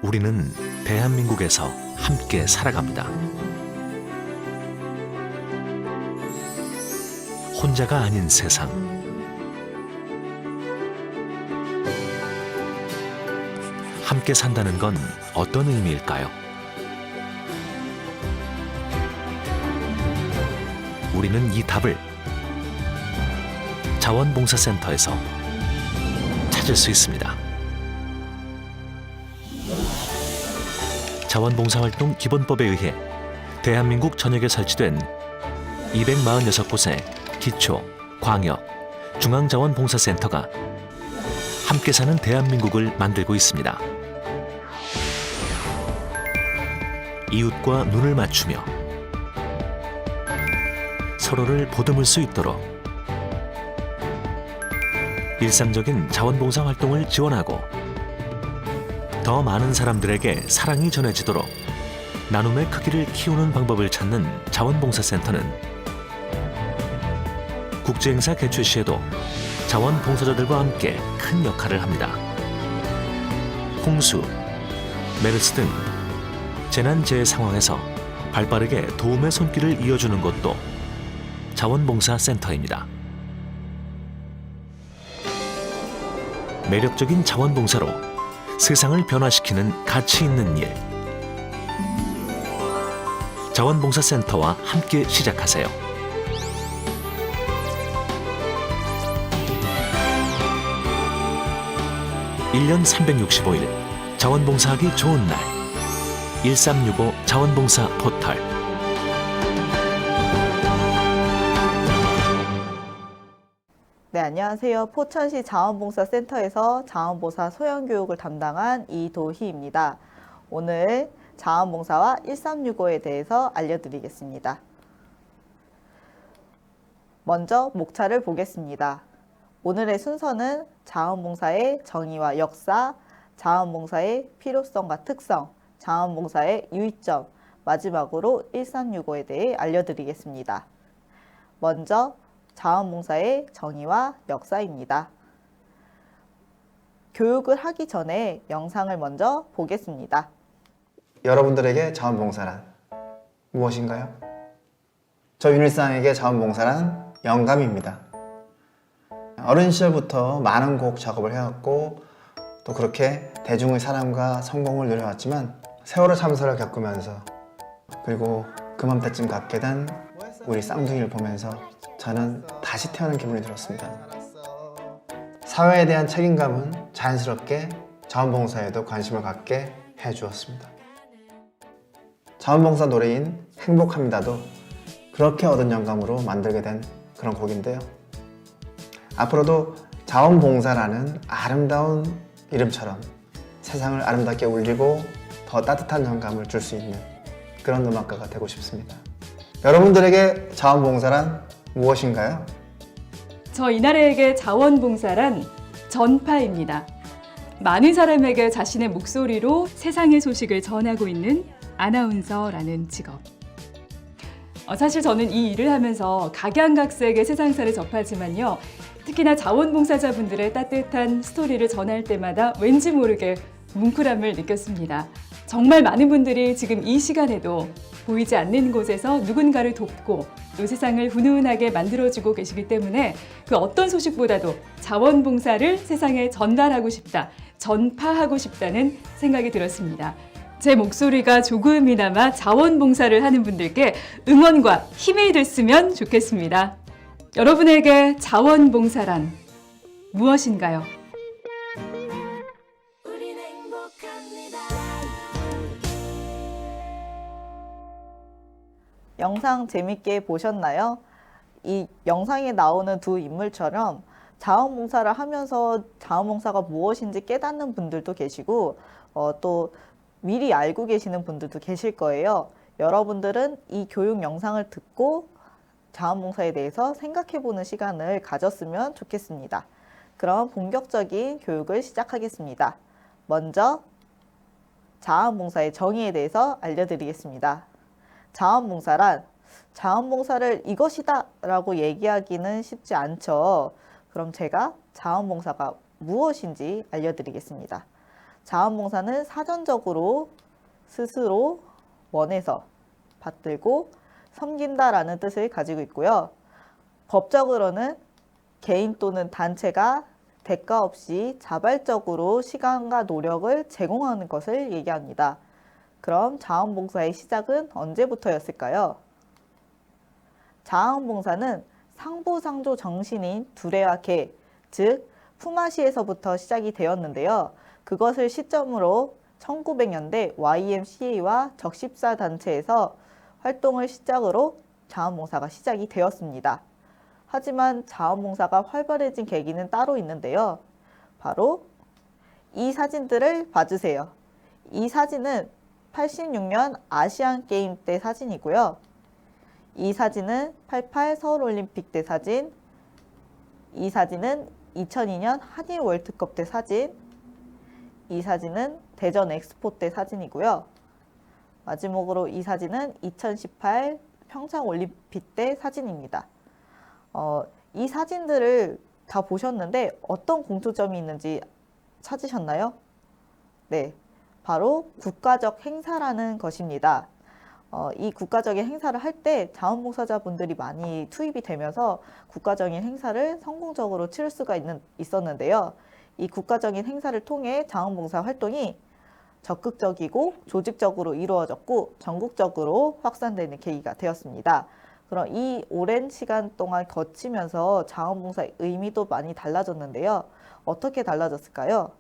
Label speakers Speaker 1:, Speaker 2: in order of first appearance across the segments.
Speaker 1: 우리는 대한민국에서 함께 살아갑니다. 혼자가 아닌 세상. 함께 산다는 건 어떤 의미일까요? 우리는 이 답을 자원봉사센터에서 찾을 수 있습니다. 자원봉사활동 기본법에 의해 대한민국 전역에 설치된 246곳의 기초, 광역, 중앙자원봉사센터가 함께 사는 대한민국을 만들고 있습니다. 이웃과 눈을 맞추며 서로를 보듬을 수 있도록 일상적인 자원봉사 활동을 지원하고 더 많은 사람들에게 사랑이 전해지도록 나눔의 크기를 키우는 방법을 찾는 자원봉사센터는 국제행사 개최 시에도 자원봉사자들과 함께 큰 역할을 합니다. 홍수, 메르스 등 재난재해 상황에서 발빠르게 도움의 손길을 이어주는 것도 자원봉사센터입니다. 매력적인 자원봉사로 세상을 변화시키는 가치 있는 일. 자원봉사센터와 함께 시작하세요. 1년 365일 자원봉사하기 좋은 날 1365 자원봉사 포털.
Speaker 2: 네, 안녕하세요. 포천시 자원봉사센터에서 자원봉사 소형교육을 담당한 이도희입니다. 오늘 자원봉사와 1365에 대해서 알려드리겠습니다. 먼저 목차를 보겠습니다. 오늘의 순서는 자원봉사의 정의와 역사, 자원봉사의 필요성과 특성, 자원봉사의 유의점, 마지막으로 1365에 대해 알려드리겠습니다. 먼저 자원봉사의 정의와 역사입니다. 교육을 하기 전에 영상을 먼저 보겠습니다.
Speaker 3: 여러분들에게 자원봉사란 무엇인가요? 저 윤일상에게 자원봉사란 영감입니다. 어린 시절부터 많은 곡 작업을 해왔고 또 그렇게 대중의 사랑과 성공을 누려왔지만 세월호 참사를 겪으면서 그리고 그맘때쯤 갖게 된 우리 쌍둥이를 보면서 저는 다시 태어난 기분이 들었습니다. 사회에 대한 책임감은 자연스럽게 자원봉사에도 관심을 갖게 해주었습니다. 자원봉사 노래인 행복합니다도 그렇게 얻은 영감으로 만들게 된 그런 곡인데요. 앞으로도 자원봉사라는 아름다운 이름처럼 세상을 아름답게 울리고 더 따뜻한 영감을 줄 수 있는 그런 음악가가 되고 싶습니다. 여러분들에게 자원봉사란 무엇인가요?
Speaker 4: 저 이나래에게 자원봉사란 전파입니다. 많은 사람에게 자신의 목소리로 세상의 소식을 전하고 있는 아나운서라는 직업. 사실 저는 이 일을 하면서 각양각색의 세상사를 접하지만요. 특히나 자원봉사자분들의 따뜻한 스토리를 전할 때마다 왠지 모르게 뭉클함을 느꼈습니다. 정말 많은 분들이 지금 이 시간에도 보이지 않는 곳에서 누군가를 돕고 또 세상을 훈훈하게 만들어주고 계시기 때문에 그 어떤 소식보다도 자원봉사를 세상에 전달하고 싶다, 전파하고 싶다는 생각이 들었습니다. 제 목소리가 조금이나마 자원봉사를 하는 분들께 응원과 힘이 됐으면 좋겠습니다. 여러분에게 자원봉사란 무엇인가요?
Speaker 2: 영상 재밌게 보셨나요? 이 영상에 나오는 두 인물처럼 자원봉사를 하면서 자원봉사가 무엇인지 깨닫는 분들도 계시고 또 미리 알고 계시는 분들도 계실 거예요. 여러분들은 이 교육 영상을 듣고 자원봉사에 대해서 생각해보는 시간을 가졌으면 좋겠습니다. 그럼 본격적인 교육을 시작하겠습니다. 먼저 자원봉사의 정의에 대해서 알려드리겠습니다. 자원봉사란 자원봉사를 이것이다 라고 얘기하기는 쉽지 않죠. 그럼 제가 자원봉사가 무엇인지 알려드리겠습니다. 자원봉사는 사전적으로 스스로 원해서 받들고 섬긴다라는 뜻을 가지고 있고요. 법적으로는 개인 또는 단체가 대가 없이 자발적으로 시간과 노력을 제공하는 것을 얘기합니다. 그럼 자원봉사의 시작은 언제부터였을까요? 자원봉사는 상부상조 정신인 두레와 개, 즉 품앗이에서부터 시작이 되었는데요. 그것을 시점으로 1900년대 YMCA와 적십사 단체에서 활동을 시작으로 자원봉사가 시작이 되었습니다. 하지만 자원봉사가 활발해진 계기는 따로 있는데요. 바로 이 사진들을 봐주세요. 이 사진은 86년 아시안게임 때 사진이고요. 이 사진은 88 서울올림픽 때 사진, 이 사진은 2002년 한일 월드컵 때 사진, 이 사진은 대전 엑스포 때 사진이고요. 마지막으로 이 사진은 2018 평창올림픽 때 사진입니다. 이 사진들을 다 보셨는데 어떤 공통점이 있는지 찾으셨나요? 네, 바로 국가적 행사라는 것입니다. 이 국가적인 행사를 할 때 자원봉사자분들이 많이 투입이 되면서 국가적인 행사를 성공적으로 치를 수가 있었는데요. 이 국가적인 행사를 통해 자원봉사 활동이 적극적이고 조직적으로 이루어졌고 전국적으로 확산되는 계기가 되었습니다. 그럼 이 오랜 시간 동안 거치면서 자원봉사의 의미도 많이 달라졌는데요. 어떻게 달라졌을까요?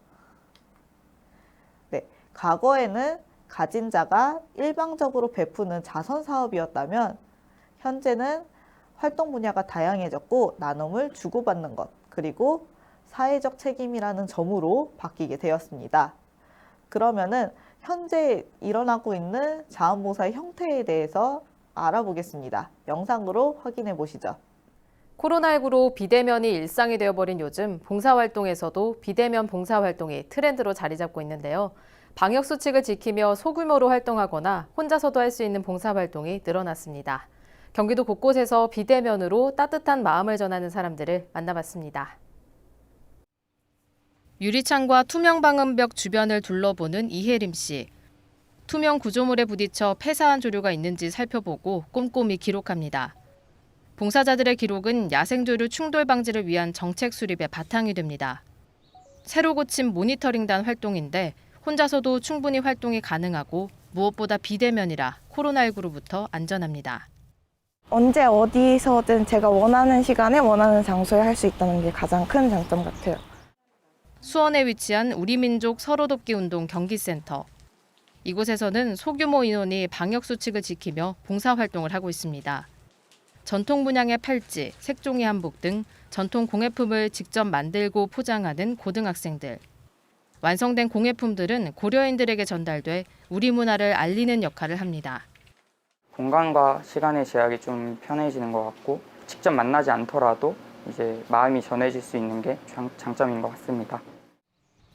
Speaker 2: 네, 과거에는 가진 자가 일방적으로 베푸는 자선 사업이었다면 현재는 활동 분야가 다양해졌고 나눔을 주고받는 것, 그리고 사회적 책임이라는 점으로 바뀌게 되었습니다. 그러면은 현재 일어나고 있는 자원봉사의 형태에 대해서 알아보겠습니다. 영상으로 확인해 보시죠.
Speaker 5: 코로나19로 비대면이 일상이 되어버린 요즘 봉사활동에서도 비대면 봉사활동이 트렌드로 자리 잡고 있는데요. 방역수칙을 지키며 소규모로 활동하거나 혼자서도 할 수 있는 봉사활동이 늘어났습니다. 경기도 곳곳에서 비대면으로 따뜻한 마음을 전하는 사람들을 만나봤습니다. 유리창과 투명 방음벽 주변을 둘러보는 이혜림 씨. 투명 구조물에 부딪혀 폐사한 조류가 있는지 살펴보고 꼼꼼히 기록합니다. 봉사자들의 기록은 야생조류 충돌 방지를 위한 정책 수립의 바탕이 됩니다. 새로 고친 모니터링단 활동인데 혼자서도 충분히 활동이 가능하고 무엇보다 비대면이라 코로나19로부터 안전합니다.
Speaker 6: 언제 어디서든 제가 원하는 시간에 원하는 장소에 할 수 있다는 게 가장 큰 장점 같아요.
Speaker 5: 수원에 위치한 우리민족 서로돕기 운동 경기센터. 이곳에서는 소규모 인원이 방역수칙을 지키며 봉사활동을 하고 있습니다. 전통 문양의 팔찌, 색종이 한복 등 전통 공예품을 직접 만들고 포장하는 고등학생들. 완성된 공예품들은 고려인들에게 전달돼 우리 문화를 알리는 역할을 합니다.
Speaker 7: 공간과 시간의 제약이 좀 편해지는 것 같고 직접 만나지 않더라도 이제 마음이 전해질 수 있는 게 장점인 것 같습니다.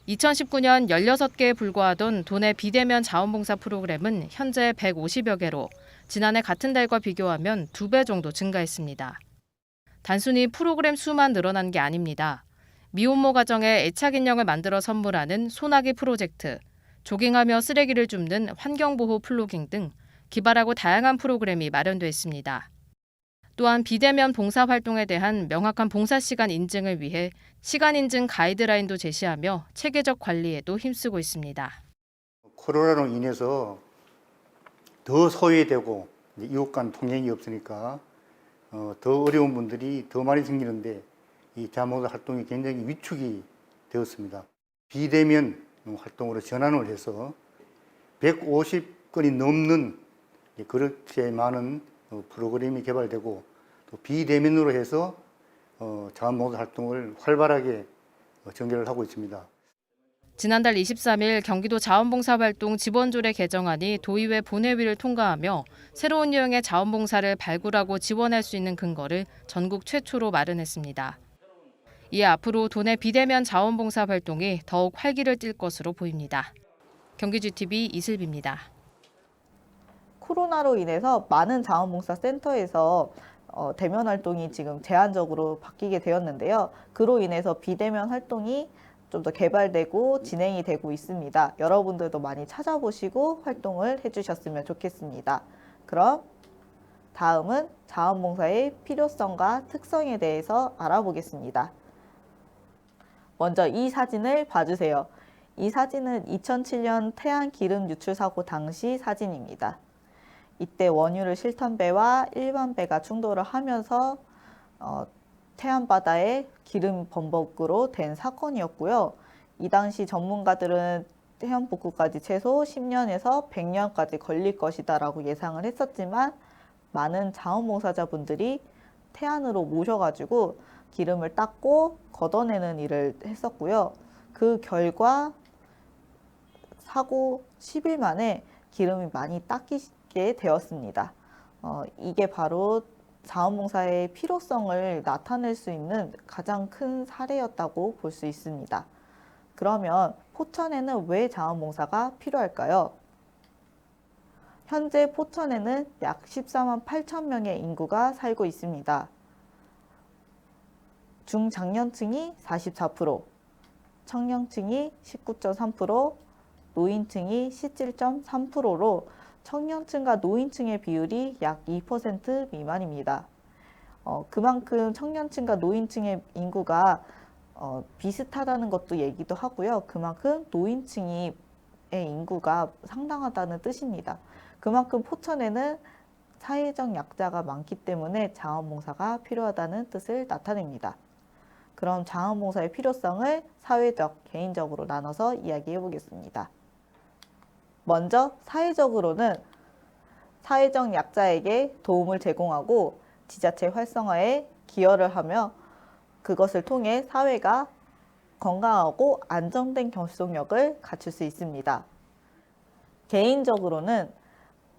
Speaker 5: 2019년 16개에 불과하던 도내 비대면 자원봉사 프로그램은 현재 150여 개로 지난해 같은 달과 비교하면 2배 정도 증가했습니다. 단순히 프로그램 수만 늘어난 게 아닙니다. 미혼모 가정에 애착 인형을 만들어 선물하는 소나기 프로젝트, 조깅하며 쓰레기를 줍는 환경보호 플로깅 등 기발하고 다양한 프로그램이 마련돼 있습니다. 또한 비대면 봉사활동에 대한 명확한 봉사시간 인증을 위해 시간 인증 가이드라인도 제시하며 체계적 관리에도 힘쓰고 있습니다.
Speaker 8: 코로나로 인해서 더 소외되고 이웃 간 통행이 없으니까 더 어려운 분들이 더 많이 생기는데 이 자원봉사 활동이 굉장히 위축이 되었습니다. 비대면 활동으로 전환을 해서 150건이 넘는 그렇게 많은 프로그램이 개발되고 또 비대면으로 해서 자원봉사 활동을 활발하게 전개를 하고 있습니다.
Speaker 5: 지난달 23일 경기도 자원봉사활동 지원조례 개정안이 도의회 본회의를 통과하며 새로운 유형의 자원봉사를 발굴하고 지원할 수 있는 근거를 전국 최초로 마련했습니다. 이에 앞으로 도내 비대면 자원봉사 활동이 더욱 활기를 띨 것으로 보입니다. 경기GTV 이슬비입니다.
Speaker 2: 코로나로 인해서 많은 자원봉사 센터에서 대면 활동이 지금 제한적으로 바뀌게 되었는데요. 그로 인해서 비대면 활동이 좀 더 개발되고 진행이 되고 있습니다. 여러분들도 많이 찾아보시고 활동을 해주셨으면 좋겠습니다. 그럼 다음은 자원봉사의 필요성과 특성에 대해서 알아보겠습니다. 먼저 이 사진을 봐주세요. 이 사진은 2007년 태안 기름 유출 사고 당시 사진입니다. 이때 원유를 실턴 배와 일반 배가 충돌을 하면서 태안 바다에 기름 범벅으로 된 사건이었고요. 이 당시 전문가들은 태안 복구까지 최소 10년에서 100년까지 걸릴 것이다 라고 예상을 했었지만 많은 자원봉사자분들이 태안으로 모셔가지고 기름을 닦고 걷어내는 일을 했었고요. 그 결과 사고 10일 만에 기름이 많이 닦이게 되었습니다. 이게 바로 자원봉사의 필요성을 나타낼 수 있는 가장 큰 사례였다고 볼 수 있습니다. 그러면 포천에는 왜 자원봉사가 필요할까요? 현재 포천에는 약 14만 8천 명의 인구가 살고 있습니다. 중장년층이 44%, 청년층이 19.3%, 노인층이 17.3%로 청년층과 노인층의 비율이 약 2% 미만입니다. 그만큼 청년층과 노인층의 인구가 비슷하다는 것도 얘기도 하고요. 그만큼 노인층의 인구가 상당하다는 뜻입니다. 그만큼 포천에는 사회적 약자가 많기 때문에 자원봉사가 필요하다는 뜻을 나타냅니다. 그럼 자원봉사의 필요성을 사회적, 개인적으로 나눠서 이야기해 보겠습니다. 먼저 사회적으로는 사회적 약자에게 도움을 제공하고 지자체 활성화에 기여를 하며 그것을 통해 사회가 건강하고 안정된 결속력을 갖출 수 있습니다. 개인적으로는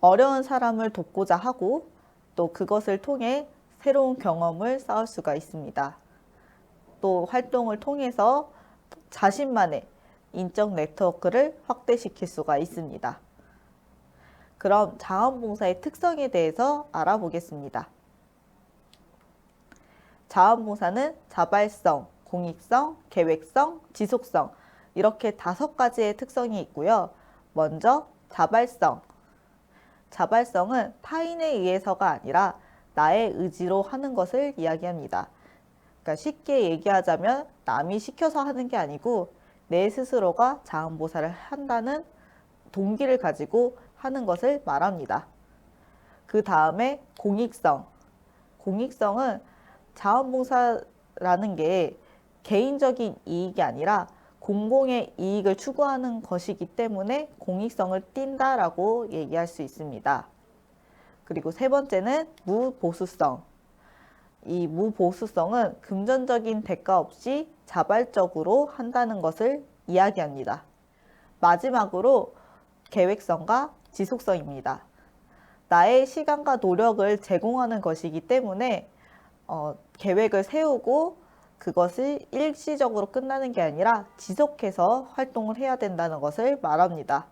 Speaker 2: 어려운 사람을 돕고자 하고 또 그것을 통해 새로운 경험을 쌓을 수가 있습니다. 또 활동을 통해서 자신만의 인적 네트워크를 확대시킬 수가 있습니다. 그럼 자원봉사의 특성에 대해서 알아보겠습니다. 자원봉사는 자발성, 공익성, 계획성, 지속성 이렇게 5가지의 특성이 있고요. 먼저 자발성. 자발성은 타인에 의해서가 아니라 나의 의지로 하는 것을 이야기합니다. 그러니까 쉽게 얘기하자면 남이 시켜서 하는 게 아니고 내 스스로가 자원봉사를 한다는 동기를 가지고 하는 것을 말합니다. 그 다음에 공익성. 공익성은 자원봉사라는 게 개인적인 이익이 아니라 공공의 이익을 추구하는 것이기 때문에 공익성을 띈다라고 얘기할 수 있습니다. 그리고 세 번째는 무보수성. 이 무보수성은 금전적인 대가 없이 자발적으로 한다는 것을 이야기합니다. 마지막으로 계획성과 지속성입니다. 나의 시간과 노력을 제공하는 것이기 때문에 계획을 세우고 그것을 일시적으로 끝나는 게 아니라 지속해서 활동을 해야 된다는 것을 말합니다.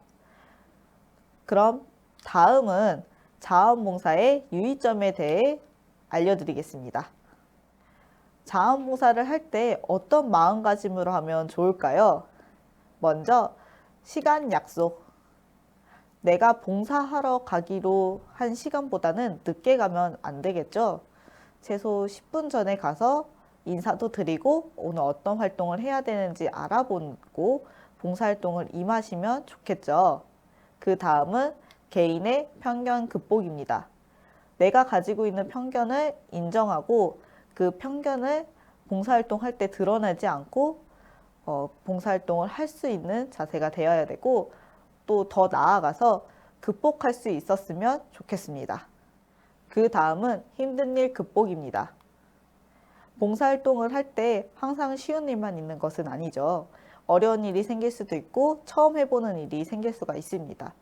Speaker 2: 그럼 다음은 자원봉사의 유의점에 대해 알려드리겠습니다. 자원봉사를 할 때 어떤 마음가짐으로 하면 좋을까요? 먼저 시간 약속. 내가 봉사하러 가기로 한 시간보다는 늦게 가면 안 되겠죠? 최소 10분 전에 가서 인사도 드리고 오늘 어떤 활동을 해야 되는지 알아보고 봉사활동을 임하시면 좋겠죠. 그 다음은 개인의 편견 극복입니다. 내가 가지고 있는 편견을 인정하고 그 편견을 봉사활동 할 때 드러내지 않고 봉사활동을 할 수 있는 자세가 되어야 되고 또 더 나아가서 극복할 수 있었으면 좋겠습니다. 그 다음은 힘든 일 극복입니다. 봉사활동을 할 때 항상 쉬운 일만 있는 것은 아니죠. 어려운 일이 생길 수도 있고 처음 해보는 일이 생길 수가 있습니다.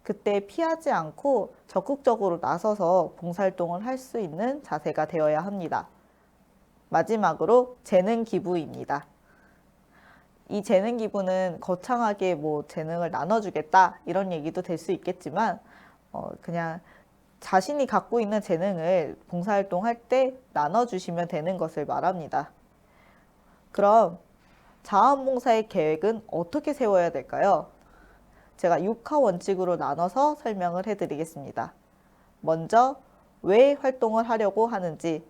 Speaker 2: 그때 피하지 않고 적극적으로 나서서 봉사활동을 할 수 있는 자세가 되어야 합니다. 마지막으로 재능 기부입니다. 이 재능 기부는 거창하게 재능을 나눠주겠다 이런 얘기도 될 수 있겠지만 그냥 자신이 갖고 있는 재능을 봉사활동 할 때 나눠주시면 되는 것을 말합니다. 그럼 자원봉사의 계획은 어떻게 세워야 될까요? 제가 6화 원칙으로 나눠서 설명을 해드리겠습니다. 먼저 왜 활동을 하려고 하는지,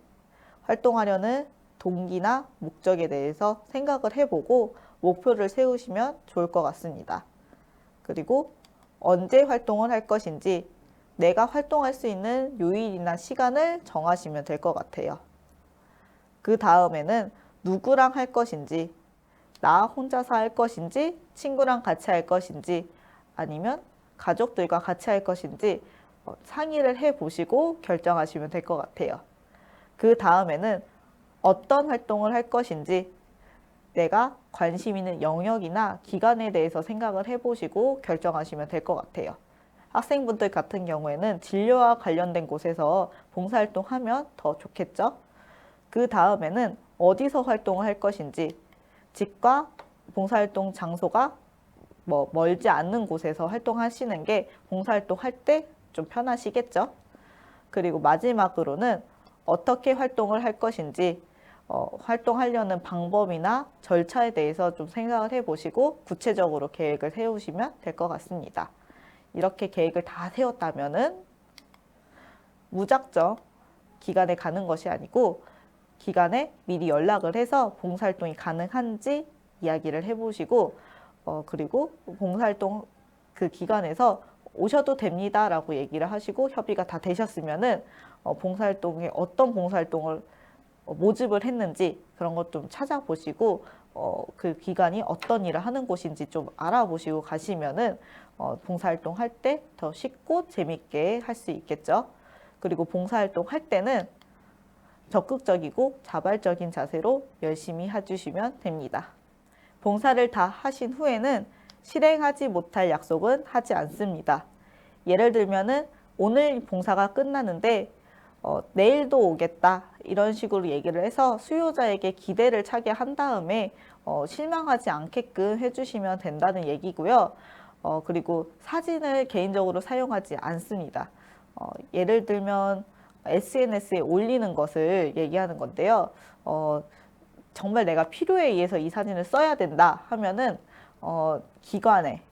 Speaker 2: 활동하려는 동기나 목적에 대해서 생각을 해보고 목표를 세우시면 좋을 것 같습니다. 그리고 언제 활동을 할 것인지, 내가 활동할 수 있는 요일이나 시간을 정하시면 될 것 같아요. 그 다음에는 누구랑 할 것인지, 나 혼자서 할 것인지, 친구랑 같이 할 것인지, 아니면 가족들과 같이 할 것인지 상의를 해보시고 결정하시면 될 것 같아요. 그 다음에는 어떤 활동을 할 것인지, 내가 관심 있는 영역이나 기관에 대해서 생각을 해보시고 결정하시면 될 것 같아요. 학생분들 같은 경우에는 진료와 관련된 곳에서 봉사활동하면 더 좋겠죠? 그 다음에는 어디서 활동을 할 것인지, 집과 봉사활동 장소가 멀지 않는 곳에서 활동하시는 게 봉사활동 할 때 좀 편하시겠죠? 그리고 마지막으로는 어떻게 활동을 할 것인지, 활동하려는 방법이나 절차에 대해서 좀 생각을 해보시고 구체적으로 계획을 세우시면 될 것 같습니다. 이렇게 계획을 다 세웠다면은 무작정 기관에 가는 것이 아니고 기관에 미리 연락을 해서 봉사활동이 가능한지 이야기를 해보시고 그리고 봉사활동 그 기관에서 오셔도 됩니다 라고 얘기를 하시고 협의가 다 되셨으면은 봉사활동에 어떤 봉사활동을 모집을 했는지 그런 것 좀 찾아보시고 그 기관이 어떤 일을 하는 곳인지 좀 알아보시고 가시면은 봉사활동 할 때 더 쉽고 재밌게 할 수 있겠죠. 그리고 봉사활동 할 때는 적극적이고 자발적인 자세로 열심히 해주시면 됩니다. 봉사를 다 하신 후에는 실행하지 못할 약속은 하지 않습니다. 예를 들면은 오늘 봉사가 끝나는데 내일도 오겠다 이런 식으로 얘기를 해서 수요자에게 기대를 차게 한 다음에 실망하지 않게끔 해주시면 된다는 얘기고요. 그리고 사진을 개인적으로 사용하지 않습니다. 예를 들면 SNS에 올리는 것을 얘기하는 건데요. 정말 내가 필요에 의해서 이 사진을 써야 된다 하면은 기관에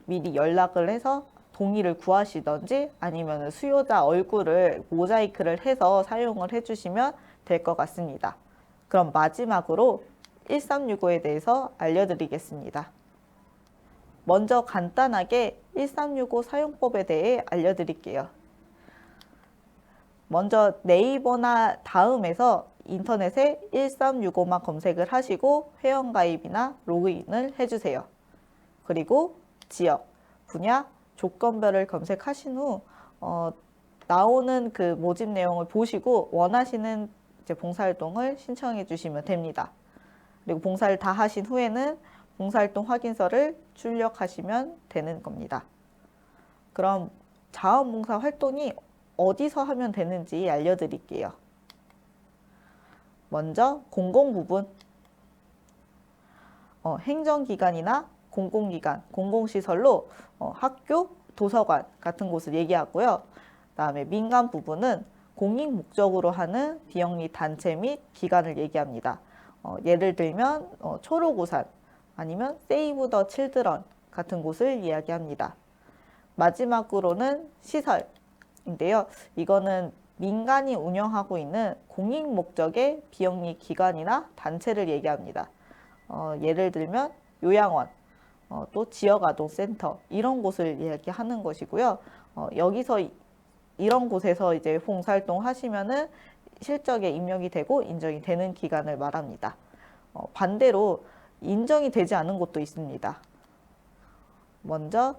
Speaker 2: 미리 연락을 해서 동의를 구하시던지 아니면 수요자 얼굴을 모자이크를 해서 사용을 해주시면 될 것 같습니다. 그럼 마지막으로 1365에 대해서 알려드리겠습니다. 먼저 간단하게 1365 사용법에 대해 알려드릴게요. 먼저 네이버나 다음에서 인터넷에 1365만 검색을 하시고 회원가입이나 로그인을 해주세요. 그리고 지역, 분야, 조건별을 검색하신 후 나오는 그 모집 내용을 보시고 원하시는 이제 봉사활동을 신청해 주시면 됩니다. 그리고 봉사를 다 하신 후에는 봉사활동 확인서를 출력하시면 되는 겁니다. 그럼 자원봉사 활동이 어디서 하면 되는지 알려드릴게요. 먼저 공공 부분, 행정기관이나 공공기관, 공공시설로 학교, 도서관 같은 곳을 얘기하고요. 그다음에 민간 부분은 공익 목적으로 하는 비영리 단체 및 기관을 얘기합니다. 예를 들면 초록우산 아니면 세이브 더 칠드런 같은 곳을 이야기합니다. 마지막으로는 시설인데요. 이거는 민간이 운영하고 있는 공익 목적의 비영리 기관이나 단체를 얘기합니다. 예를 들면 요양원, 또 지역아동센터 이런 곳을 이야기하는 것이고요. 여기서 이런 곳에서 이제 봉사활동 하시면은 실적에 입력이 되고 인정이 되는 기관을 말합니다. 반대로 인정이 되지 않은 곳도 있습니다. 먼저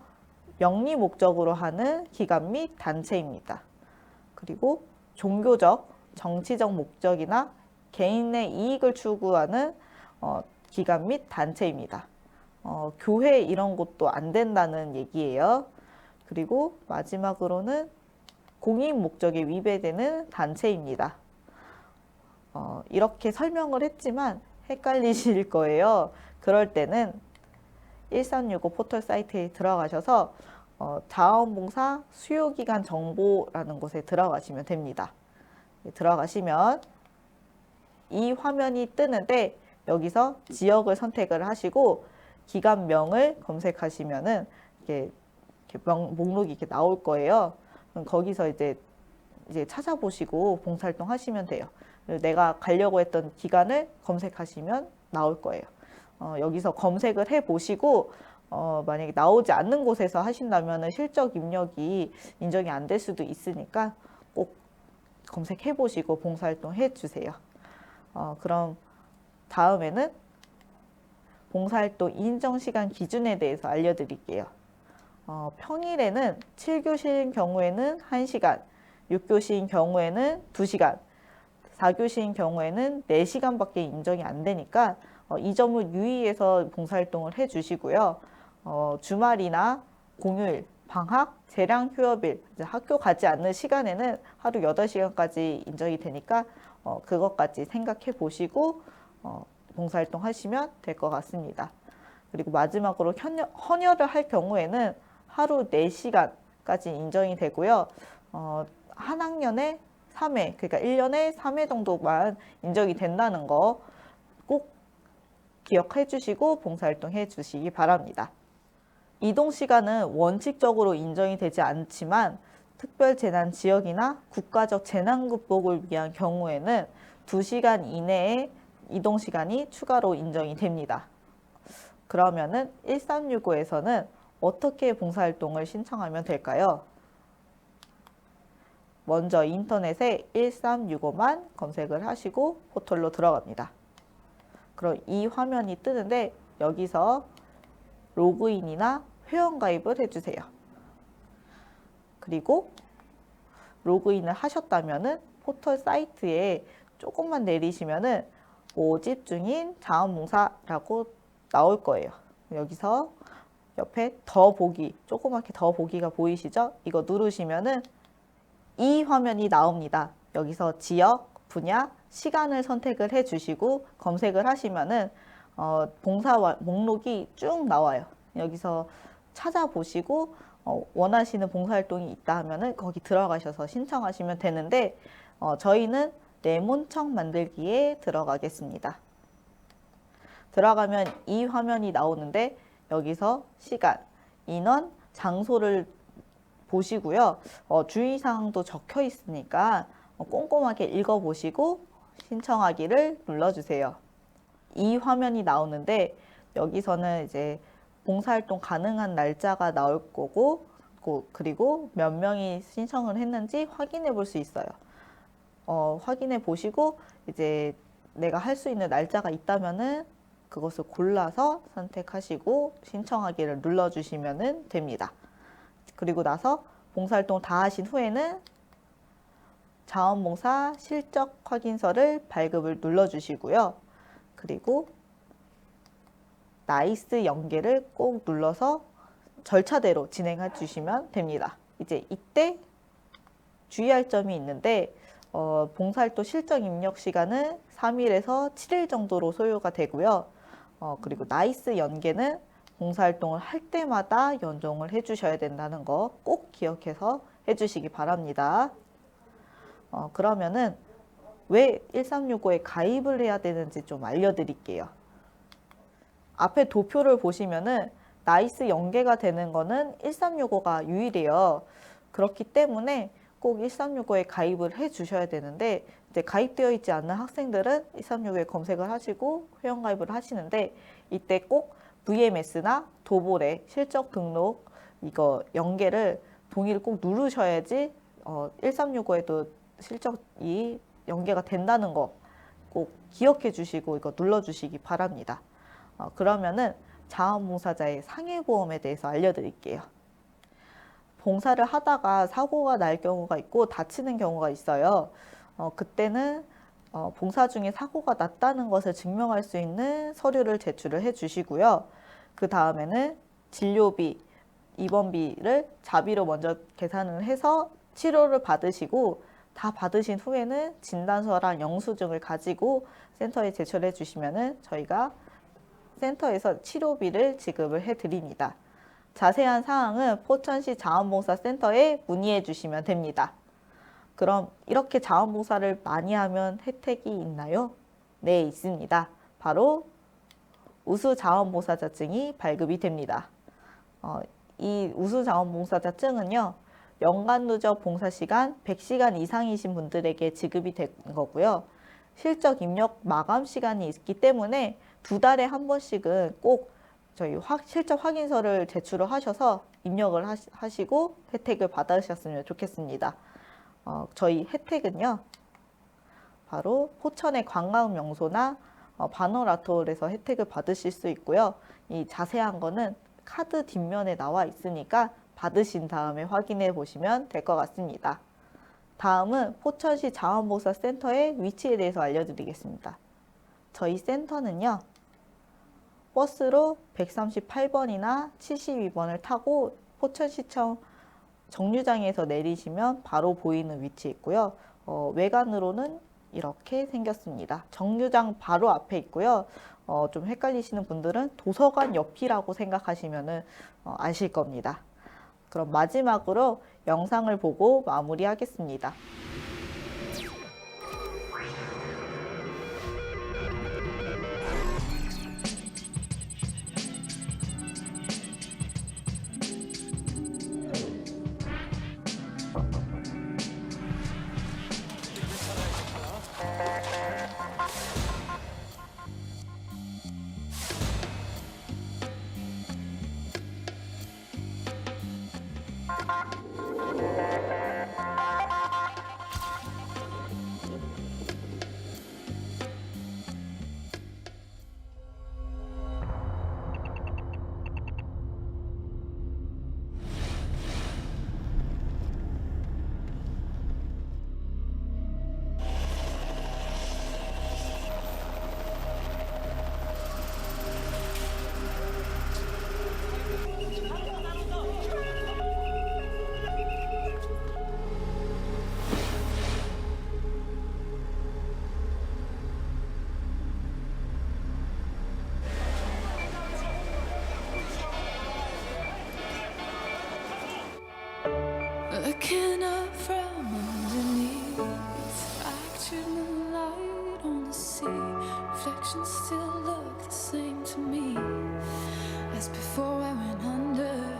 Speaker 2: 영리 목적으로 하는 기관 및 단체입니다. 그리고 종교적, 정치적 목적이나 개인의 이익을 추구하는 기관 및 단체입니다. 교회 이런 곳도 안 된다는 얘기예요. 그리고 마지막으로는 공익 목적에 위배되는 단체입니다. 이렇게 설명을 했지만 헷갈리실 거예요. 그럴 때는 1365 포털 사이트에 들어가셔서 자원봉사 수요기관 정보라는 곳에 들어가시면 됩니다. 들어가시면 이 화면이 뜨는데 여기서 지역을 선택을 하시고 기관명을 검색하시면은 이렇게 목록이 이렇게 나올 거예요. 그럼 거기서 이제 찾아보시고 봉사활동 하시면 돼요. 내가 가려고 했던 기간을 검색하시면 나올 거예요. 여기서 검색을 해 보시고 만약에 나오지 않는 곳에서 하신다면 실적 입력이 인정이 안 될 수도 있으니까 꼭 검색해 보시고 봉사활동 해 주세요. 그럼 다음에는 봉사활동 인정 시간 기준에 대해서 알려드릴게요. 평일에는 7교시인 경우에는 1시간, 6교시인 경우에는 2시간, 4교시인 경우에는 4시간밖에 인정이 안 되니까 이 점을 유의해서 봉사활동을 해주시고요. 주말이나 공휴일, 방학, 재량 휴업일, 학교 가지 않는 시간에는 하루 8시간까지 인정이 되니까 그것까지 생각해 보시고 봉사활동 하시면 될 것 같습니다. 그리고 마지막으로 헌혈을 할 경우에는 하루 4시간까지 인정이 되고요. 한 학년에 3회, 그러니까 1년에 3회 정도만 인정이 된다는 거 꼭 기억해 주시고 봉사활동 해 주시기 바랍니다. 이동 시간은 원칙적으로 인정이 되지 않지만 특별재난 지역이나 국가적 재난 극복을 위한 경우에는 2시간 이내에 이동 시간이 추가로 인정이 됩니다. 그러면은 1365에서는 어떻게 봉사활동을 신청하면 될까요? 먼저 인터넷에 1365만 검색을 하시고 포털로 들어갑니다. 그럼 이 화면이 뜨는데 여기서 로그인이나 회원가입을 해주세요. 그리고 로그인을 하셨다면은 포털 사이트에 조금만 내리시면은 모집 중인 자원봉사라고 나올 거예요. 여기서 옆에 더 보기, 조그맣게 더 보기가 보이시죠? 이거 누르시면은 이 화면이 나옵니다. 여기서 지역, 분야, 시간을 선택을 해 주시고 검색을 하시면은 봉사 목록이 쭉 나와요. 여기서 찾아보시고 원하시는 봉사활동이 있다 하면은 거기 들어가셔서 신청하시면 되는데 저희는 내몬청 만들기에 들어가겠습니다. 들어가면 이 화면이 나오는데 여기서 시간, 인원, 장소를 보시고요. 주의사항도 적혀 있으니까 꼼꼼하게 읽어보시고 신청하기를 눌러주세요. 이 화면이 나오는데 여기서는 이제 봉사활동 가능한 날짜가 나올 거고 그리고 몇 명이 신청을 했는지 확인해 볼 수 있어요. 확인해 보시고 이제 내가 할 수 있는 날짜가 있다면은 그것을 골라서 선택하시고 신청하기를 눌러주시면 됩니다. 그리고 나서 봉사활동 다 하신 후에는 자원봉사 실적 확인서를 발급을 눌러주시고요. 그리고 나이스 연계를 꼭 눌러서 절차대로 진행해 주시면 됩니다. 이제 이때 주의할 점이 있는데 봉사활동 실적 입력 시간은 3일에서 7일 정도로 소요가 되고요. 그리고 나이스 연계는 봉사활동을 할 때마다 연동을 해주셔야 된다는 거 꼭 기억해서 해주시기 바랍니다. 그러면은 왜 1365에 가입을 해야 되는지 좀 알려드릴게요. 앞에 도표를 보시면은 나이스 연계가 되는 거는 1365가 유일해요. 그렇기 때문에 꼭 1365에 가입을 해 주셔야 되는데 이제 가입되어 있지 않는 학생들은 1365에 검색을 하시고 회원가입을 하시는데 이때 꼭 VMS나 도볼에 실적 등록 이거 연계를 동의를 꼭 누르셔야지 1365에도 실적이 연계가 된다는 거 꼭 기억해 주시고 이거 눌러 주시기 바랍니다. 그러면은 자원봉사자의 상해보험에 대해서 알려드릴게요. 봉사를 하다가 사고가 날 경우가 있고 다치는 경우가 있어요. 그때는 봉사 중에 사고가 났다는 것을 증명할 수 있는 서류를 제출을 해 주시고요. 그 다음에는 진료비, 입원비를 자비로 먼저 계산을 해서 치료를 받으시고 다 받으신 후에는 진단서랑 영수증을 가지고 센터에 제출해 주시면은 저희가 센터에서 치료비를 지급을 해 드립니다. 자세한 사항은 포천시 자원봉사센터에 문의해 주시면 됩니다. 그럼 이렇게 자원봉사를 많이 하면 혜택이 있나요? 네, 있습니다. 바로 우수자원봉사자증이 발급이 됩니다. 이 우수자원봉사자증은요, 연간 누적 봉사시간 100시간 이상이신 분들에게 지급이 된 거고요. 실적 입력 마감 시간이 있기 때문에 2달에 한 번씩은 꼭 저희 실적 확인서를 제출을 하셔서 입력을 하시고 혜택을 받으셨으면 좋겠습니다. 저희 혜택은요, 바로 포천의 관광 명소나 바누아톨에서 혜택을 받으실 수 있고요. 이 자세한 거는 카드 뒷면에 나와 있으니까 받으신 다음에 확인해 보시면 될 것 같습니다. 다음은 포천시 자원봉사센터의 위치에 대해서 알려드리겠습니다. 저희 센터는요, 버스로 138번이나 72번을 타고 포천시청 정류장에서 내리시면 바로 보이는 위치에 있고요. 외관으로는 이렇게 생겼습니다. 정류장 바로 앞에 있고요. 좀 헷갈리시는 분들은 도서관 옆이라고 생각하시면 아실 겁니다. 그럼 마지막으로 영상을 보고 마무리하겠습니다.
Speaker 9: Looking up from underneath, fractured moonlight on the sea. Reflections still look the same to me as before I went under.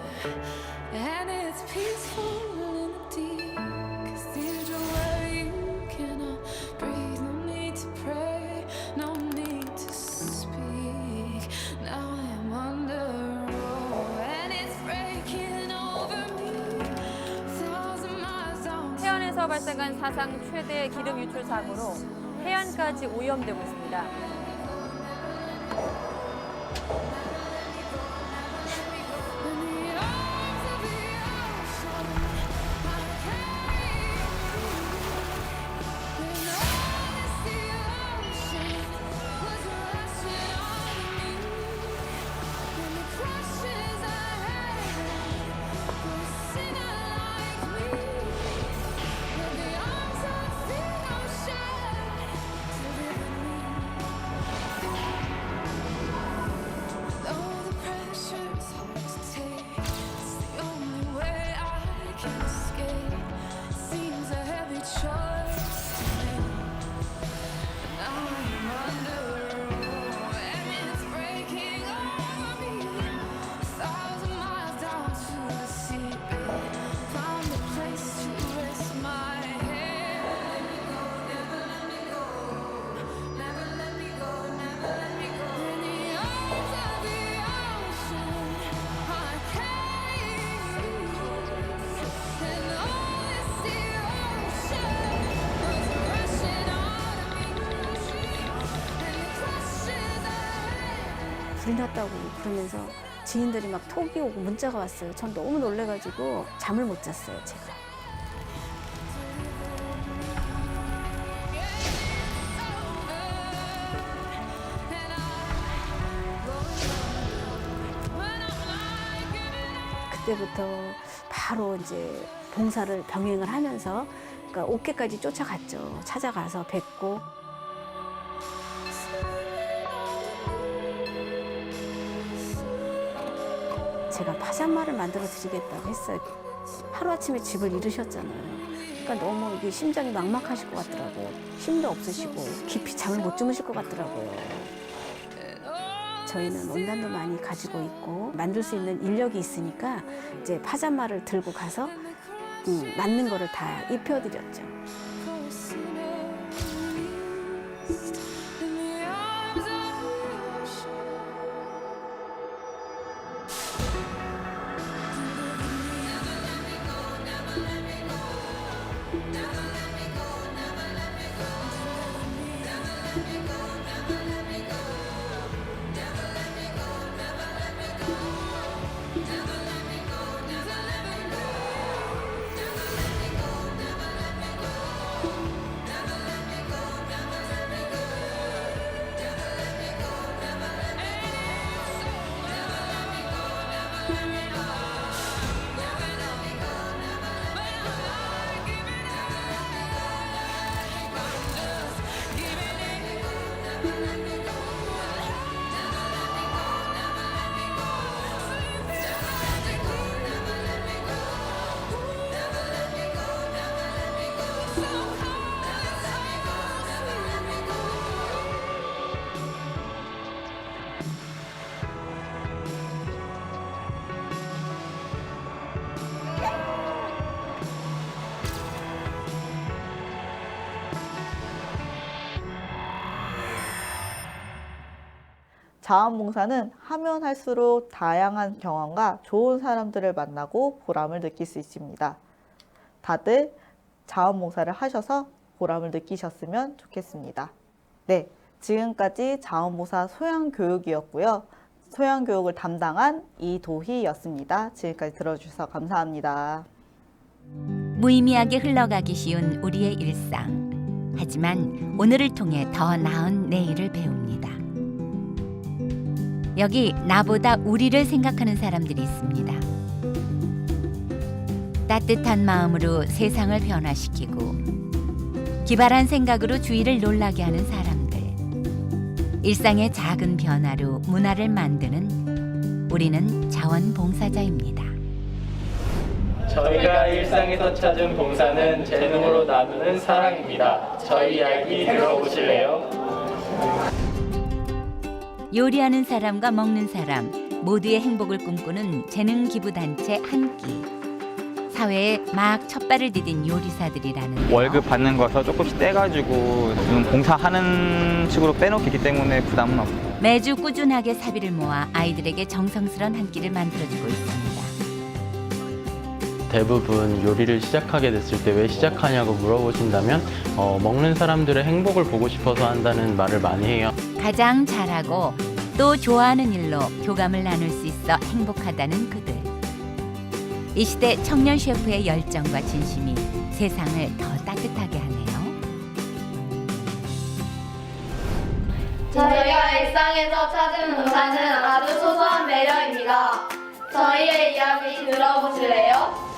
Speaker 9: And it's peaceful in the deep, cathedral where you cannot breathe. No need to pray, no need to speak. Now I am under, and it's breaking over me.
Speaker 10: 해안에서 발생한 사상 최대 기름 유출 사고로 해안까지 오염되고 있습니다.
Speaker 11: 불이 났다고 그러면서 지인들이 막 톡이 오고 문자가 왔어요. 전 너무 놀래가지고 잠을 못 잤어요, 제가. 그때부터 바로 이제 봉사를 병행을 하면서 그러니까 옥계까지 쫓아갔죠. 찾아가서 뵙고. 제가 파잔마를 만들어 드리겠다고 했어요. 하루아침에 집을 잃으셨잖아요. 그러니까 너무 이게 심장이 막막하실 것 같더라고요. 힘도 없으시고 깊이 잠을 못 주무실 것 같더라고요. 저희는 온단도 많이 가지고 있고 만들 수 있는 인력이 있으니까 이제 파자마를 들고 가서 맞는 거를 다 입혀드렸죠.
Speaker 2: 자원봉사는 하면 할수록 다양한 경험과 좋은 사람들을 만나고 보람을 느낄 수 있습니다. 다들 자원봉사를 하셔서 보람을 느끼셨으면 좋겠습니다. 네, 지금까지 자원봉사 소양교육이었고요. 소양교육을 담당한 이도희였습니다. 지금까지 들어주셔서 감사합니다.
Speaker 12: 무의미하게 흘러가기 쉬운 우리의 일상. 하지만 오늘을 통해 더 나은 내일을 배웁니다. 여기 나보다 우리를 생각하는 사람들이 있습니다. 따뜻한 마음으로 세상을 변화시키고 기발한 생각으로 주위를 놀라게 하는 사람들. 일상의 작은 변화로 문화를 만드는 우리는 자원봉사자입니다.
Speaker 13: 저희가 일상에서 찾은 봉사는 재능으로 나누는 사랑입니다. 저희 이야기 들어보실래요?
Speaker 12: 요리하는 사람과 먹는 사람 모두의 행복을 꿈꾸는 재능기부단체 한끼. 사회에 막 첫발을 디딘 요리사들이라는
Speaker 14: 월급 받는 거서 조금씩 떼가지고 좀 봉사하는 식으로 빼놓기 때문에 부담은 없고
Speaker 12: 매주 꾸준하게 사비를 모아 아이들에게 정성스런 한 끼를 만들어주고 있습니다.
Speaker 13: 대부분 요리를 시작하게 됐을 때 왜 시작하냐고 물어보신다면 먹는 사람들의 행복을 보고 싶어서 한다는 말을 많이 해요.
Speaker 12: 가장 잘하고 또 좋아하는 일로 교감을 나눌 수 있어 행복하다는 그들. 이 시대 청년 셰프의 열정과 진심이 세상을 더 따뜻하게 하네요.
Speaker 15: 저희가 일상에서 찾은 봉사는 아주 소소한 배려입니다. 저희의 이야기 들어보실래요?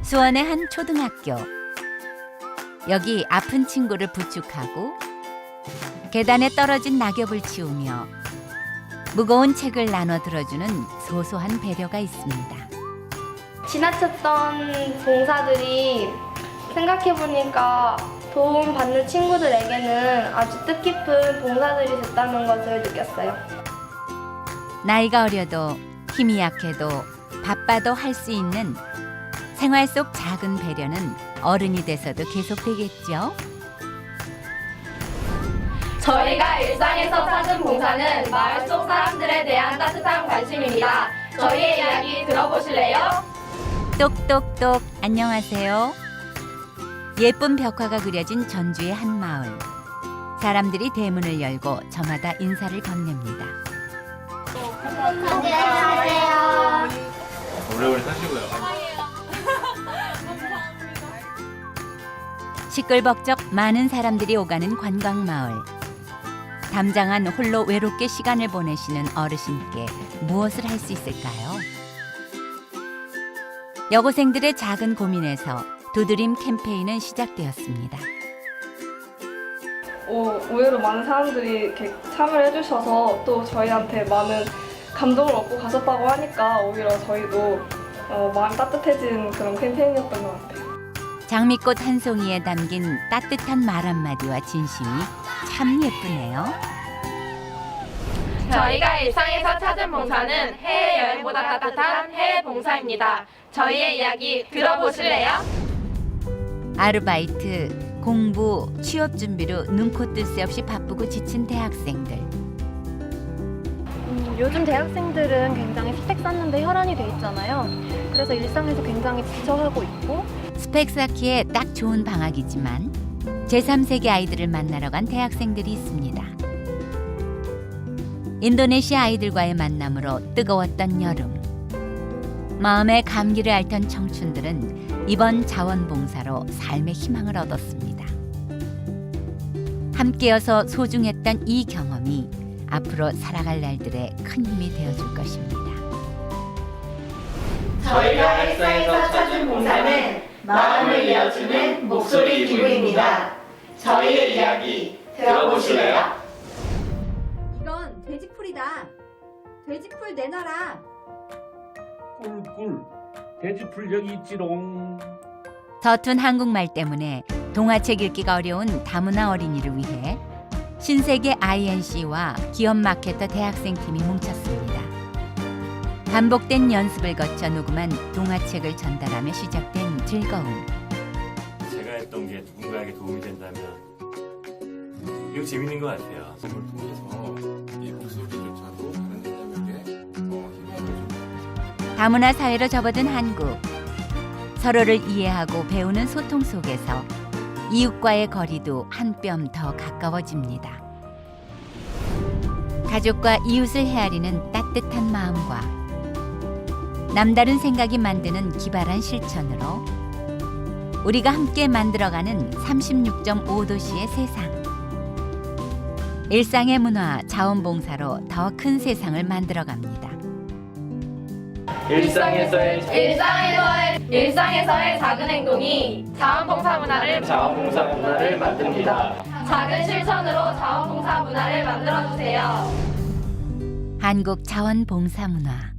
Speaker 12: 수원의 한 초등학교. 여기 아픈 친구를 부축하고 계단에 떨어진 낙엽을 치우며 무거운 책을 나눠 들어주는 소소한 배려가 있습니다.
Speaker 15: 지나쳤던 봉사들이 생각해보니까 도움받는 친구들에게는 아주 뜻깊은 봉사들이 됐다는 것을 느꼈어요.
Speaker 12: 나이가 어려도 힘이 약해도 바빠도 할 수 있는 생활 속 작은 배려는 어른이 돼서도 계속되겠죠.
Speaker 15: 저희가 일상에서 찾은 봉사는 마을 속 사람들에 대한 따뜻한 관심입니다. 저희의 이야기 들어보실래요?
Speaker 12: 똑똑똑 안녕하세요. 예쁜 벽화가 그려진 전주의 한 마을. 사람들이 대문을 열고 저마다 인사를 건넵니다.
Speaker 15: 안녕하세요.
Speaker 13: 오래오래 사시고요.
Speaker 12: 시끌벅적 많은 사람들이 오가는 관광마을. 담장한 홀로 외롭게 시간을 보내시는 어르신께 무엇을 할 수 있을까요? 여고생들의 작은 고민에서 두드림 캠페인은 시작되었습니다.
Speaker 16: 의외로 많은 사람들이 이렇게 참여를 해주셔서 또 저희한테 많은 감동을 얻고 가셨다고 하니까 오히려 저희도 마음 따뜻해진 그런 캠페인이었던 것 같아요.
Speaker 12: 장미꽃 한 송이에 담긴 따뜻한 말 한마디와 진심이 참 예쁘네요.
Speaker 15: 저희가 일상에서 찾은 봉사는 해외여행보다 따뜻한 해외 봉사입니다. 저희의 이야기 들어보실래요?
Speaker 12: 아르바이트, 공부, 취업 준비로 눈코 뜰 새 없이 바쁘고 지친 대학생들.
Speaker 17: 요즘 대학생들은 굉장히 스펙 쌓는데 혈안이 돼 있잖아요. 그래서 일상에서 굉장히 지쳐하고 있고.
Speaker 12: 스펙 쌓기에 딱 좋은 방학이지만 제3세계 아이들을 만나러 간 대학생들이 있습니다. 인도네시아 아이들과의 만남으로 뜨거웠던 여름. 마음의 감기를 앓던 청춘들은 이번 자원봉사로 삶의 희망을 얻었습니다. 함께여서 소중했던 이 경험이 앞으로 살아갈 날들의 큰 힘이 되어줄 것입니다.
Speaker 15: 저희가 일상에서 찾은 봉사는 마음을 이어주는 목소리 기부입니다. 저희의 이야기 들어보실래요?
Speaker 18: 이건 돼지풀이다. 돼지풀 내놔라.
Speaker 19: 꿀꿀 돼지풀 여기 있지롱.
Speaker 12: 서툰 한국말 때문에 동화책 읽기가 어려운 다문화 어린이를 위해 신세계 INC와 기업 마케터 대학생 팀이 뭉쳤습니다. 반복된 연습을 거쳐 녹음한 동화책을 전달하며 시작된 즐거움.
Speaker 20: 제가 했던 게 누군가에게 도움이 된다면 이거 재밌는 것 같아요.
Speaker 21: 그걸 통해서 이 목소리조차도 다른 사람에게 희망을 줍니다.
Speaker 12: 다문화 사회로 접어든 한국. 서로를 이해하고 배우는 소통 속에서 이웃과의 거리도 한 뼘 더 가까워집니다. 가족과 이웃을 헤아리는 따뜻한 마음과 남다른 생각이 만드는 기발한 실천으로 우리가 함께 만들어가는 36.5도시의 세상. 일상의 문화, 자원봉사로 더 큰 세상을 만들어갑니다.
Speaker 15: 일상에서의 작은 행동이 자원봉사 문화를
Speaker 13: 만듭니다.
Speaker 15: 작은 실천으로 자원봉사 문화를 만들어주세요.
Speaker 12: 한국 자원봉사 문화.